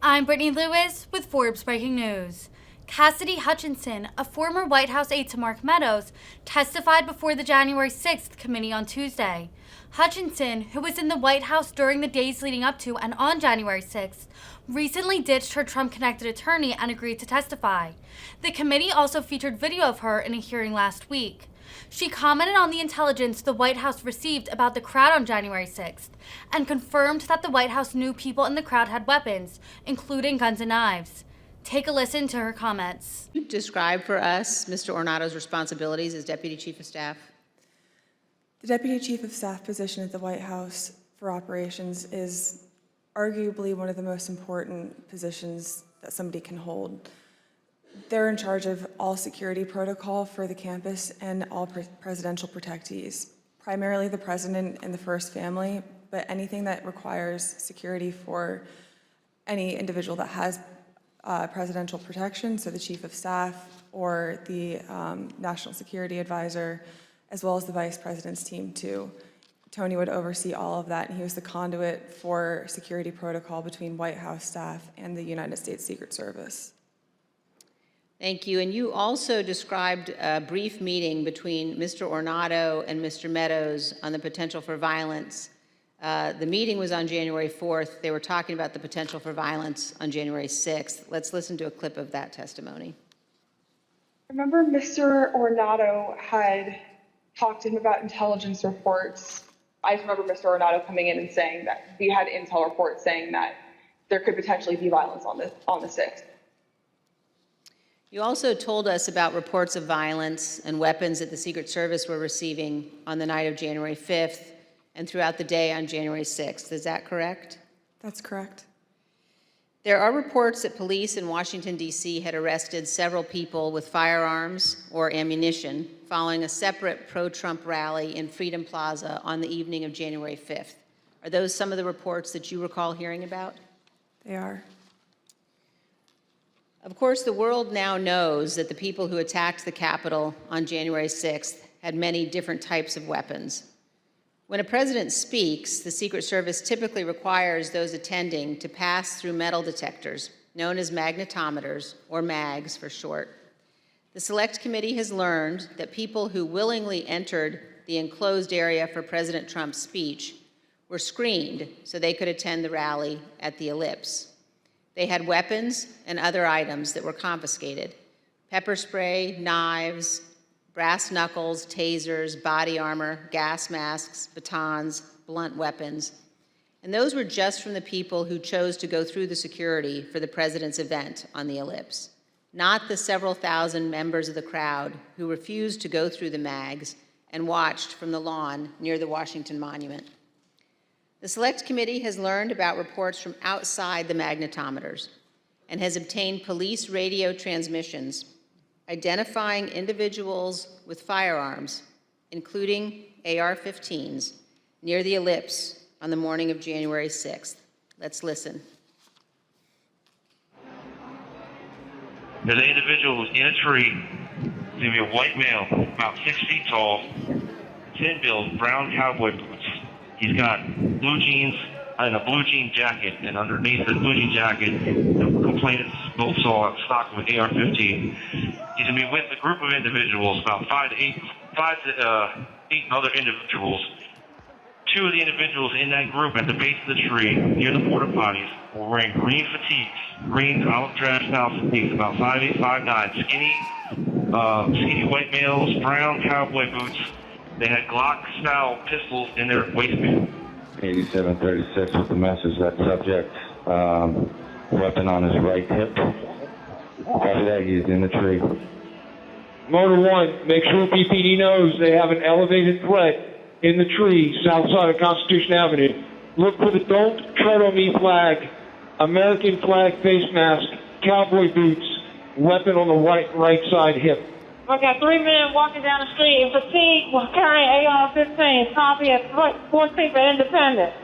I'm Brittany Lewis with Forbes Breaking News. Cassidy Hutchinson, a former White House aide to Mark Meadows, testified before the January 6th committee on Tuesday. Hutchinson, who was in the White House during the days leading up to and on January 6th, recently ditched her Trump-connected attorney and agreed to testify. The committee also featured video of her in a hearing last week. She commented on the intelligence the White House received about the crowd on January 6th and confirmed that the White House knew people in the crowd had weapons, including guns and knives. Take a listen to her comments. Describe for us Mr. Ornato's responsibilities as Deputy Chief of Staff. The Deputy Chief of Staff position at the White House for operations is arguably one of the most important positions that somebody can hold. They're in charge of all security protocol for the campus and all presidential protectees, primarily the president and the first family, but anything that requires security for any individual that has presidential protection, so the Chief of Staff or the National Security Advisor, as well as the Vice President's team too. Tony would oversee all of that, and he was the conduit for security protocol between White House staff and the United States Secret Service. Thank you. And you also described a brief meeting between Mr. Ornato and Mr. Meadows on the potential for violence. The meeting was on January 4th. They were talking about the potential for violence on January 6th. Let's listen to a clip of that testimony. I remember Mr. Ornato had talked to him about intelligence reports. I just remember Mr. Ornato coming in and saying that we had intel reports saying that there could potentially be violence on the 6th. You also told us about reports of violence and weapons that the Secret Service were receiving on the night of January 5th and throughout the day on January 6th. Is that correct? That's correct. There are reports that police in Washington, D.C. had arrested several people with firearms or ammunition following a separate pro-Trump rally in Freedom Plaza on the evening of January 5th. Are those some of the reports that you recall hearing about? They are. Of course, the world now knows that the people who attacked the Capitol on January 6th had many different types of weapons. When a president speaks, the Secret Service typically requires those attending to pass through metal detectors, known as magnetometers, or MAGs for short. The Select Committee has learned that people who willingly entered the enclosed area for President Trump's speech were screened so they could attend the rally at the Ellipse. They had weapons and other items that were confiscated: pepper spray, knives, brass knuckles, tasers, body armor, gas masks, batons, blunt weapons. And those were just from the people who chose to go through the security for the president's event on the Ellipse, not the several thousand members of the crowd who refused to go through the MAGs and watched from the lawn near the Washington Monument. The Select Committee has learned about reports from outside the magnetometers and has obtained police radio transmissions identifying individuals with firearms, including AR-15s, near the Ellipse on the morning of January 6th. Let's listen. There's an individual who's in a tree. He's going to be a white male, about 6 feet tall, thin build, brown cowboy boots. He's got blue jeans and a blue jean jacket, and underneath the blue jean jacket, the complainant saw stock with AR-15. He's going to be with a group of individuals, about five to eight other individuals. Two of the individuals in that group at the base of the tree, near the porta potties, were wearing green fatigues, green olive drab style fatigues, about 5'8", 5'9", skinny white males, brown cowboy boots. They had Glock-style pistols in their waistband. 8736 with the message that subject, weapon on his right hip. After that, he's in the tree. Motor 1, make sure PPD knows they have an elevated threat in the tree south side of Constitution Avenue. Look for the Don't Tread on Me flag, American flag face mask, cowboy boots, weapon on the right side hip. I got 3 men walking down the street in fatigue while carrying AR-15s. Copy at 14th and Independence.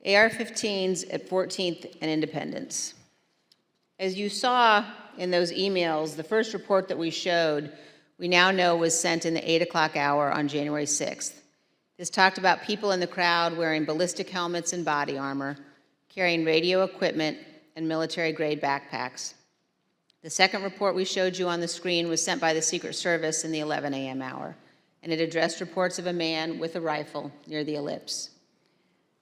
AR-15s at 14th and Independence. As you saw in those emails, the first report that we showed, we now know was sent in the 8 o'clock hour on January 6th. This talked about people in the crowd wearing ballistic helmets and body armor, carrying radio equipment and military-grade backpacks. The second report we showed you on the screen was sent by the Secret Service in the 11 a.m. hour, and it addressed reports of a man with a rifle near the ellipse.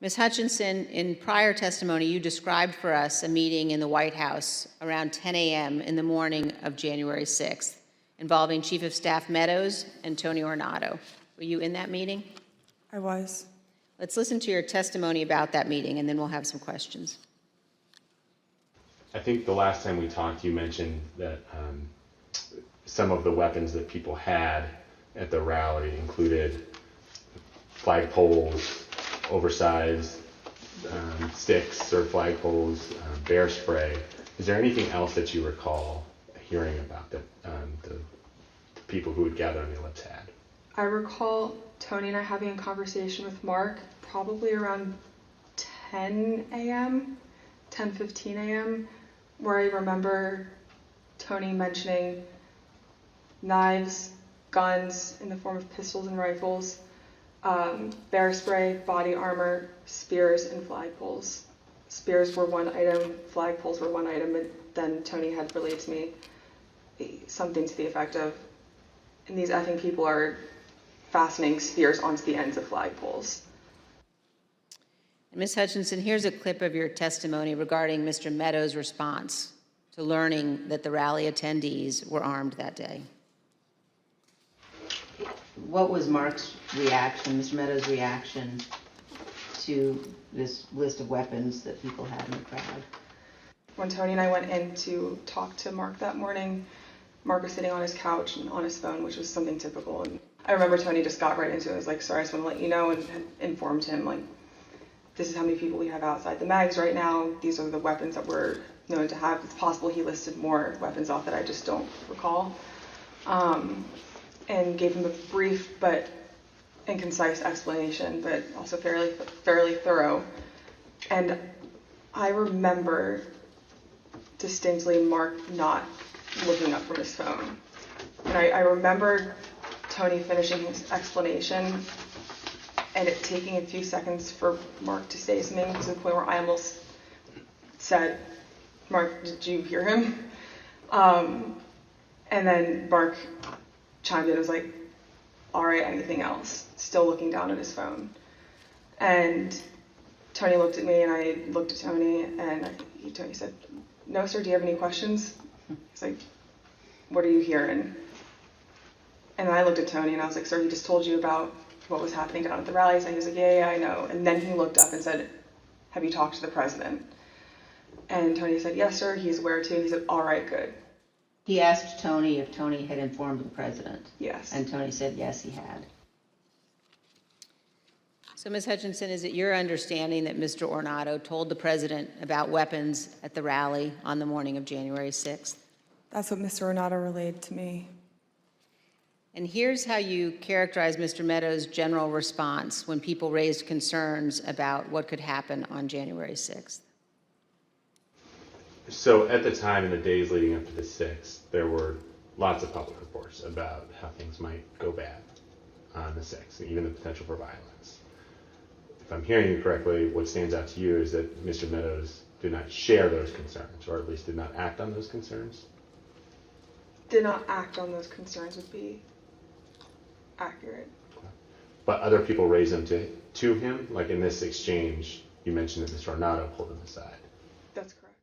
Ms. Hutchinson, in prior testimony, you described for us a meeting in the White House around 10 a.m. in the morning of January 6th, involving Chief of Staff Meadows and Tony Ornato. Were you in that meeting? I was. Let's listen to your testimony about that meeting, and then we'll have some questions. I think the last time we talked, you mentioned that some of the weapons that people had at the rally included flagpoles, oversized sticks or flagpoles, bear spray. Is there anything else that you recall hearing about that the people who would gather on the ellipse had? I recall Tony and I having a conversation with Mark probably around 10 a.m., 10:15 a.m., where I remember Tony mentioning knives, guns in the form of pistols and rifles, bear spray, body armor, spears, and flagpoles. Spears were one item, flagpoles were one item, and then Tony had relayed to me something to the effect of, and these effing people are fastening spears onto the ends of flagpoles. Ms. Hutchinson, here's a clip of your testimony regarding Mr. Meadows' response to learning that the rally attendees were armed that day. What was Mark's reaction, Mr. Meadows' reaction to this list of weapons that people had in the crowd? When Tony and I went in to talk to Mark that morning, Mark was sitting on his couch and on his phone, which was something typical. And I remember Tony just got right into it. I was like, sorry, I just want to let you know, and had informed him, like, this is how many people we have outside the mags right now. These are the weapons that we're known to have. It's possible he listed more weapons off that I just don't recall. And gave him a brief but and concise explanation, but also fairly thorough. And I remember distinctly Mark not looking up from his phone. And I remember Tony finishing his explanation and it taking a few seconds for Mark to say something, to the point where I almost said, Mark, did you hear him? And then Mark chimed in and was like, all right, anything else? Still looking down at his phone. And Tony looked at me and I looked at Tony, and Tony said, no, sir, do you have any questions? He's like, what are you hearing? And I looked at Tony and I was like, sir, he just told you about what was happening down at the rally. So he was like, yeah, I know. And then he looked up and said, have you talked to the president? And Tony said, yes, sir, he's aware too. He said, all right, good. He asked Tony if Tony had informed the president. Yes. And Tony said, yes, he had. So, Ms. Hutchinson, is it your understanding that Mr. Ornato told the president about weapons at the rally on the morning of January 6th? That's what Mr. Ornato relayed to me. And here's how you characterize Mr. Meadows' general response when people raised concerns about what could happen on January 6th. So at the time, in the days leading up to the 6th, there were lots of public reports about how things might go bad on the 6th, and even the potential for violence. If I'm hearing you correctly, what stands out to you is that Mr. Meadows did not share those concerns, or at least did not act on those concerns? Did not act on those concerns would be accurate. But other people raised them to him? Like in this exchange, you mentioned that Mr. Ornato pulled him aside. That's correct.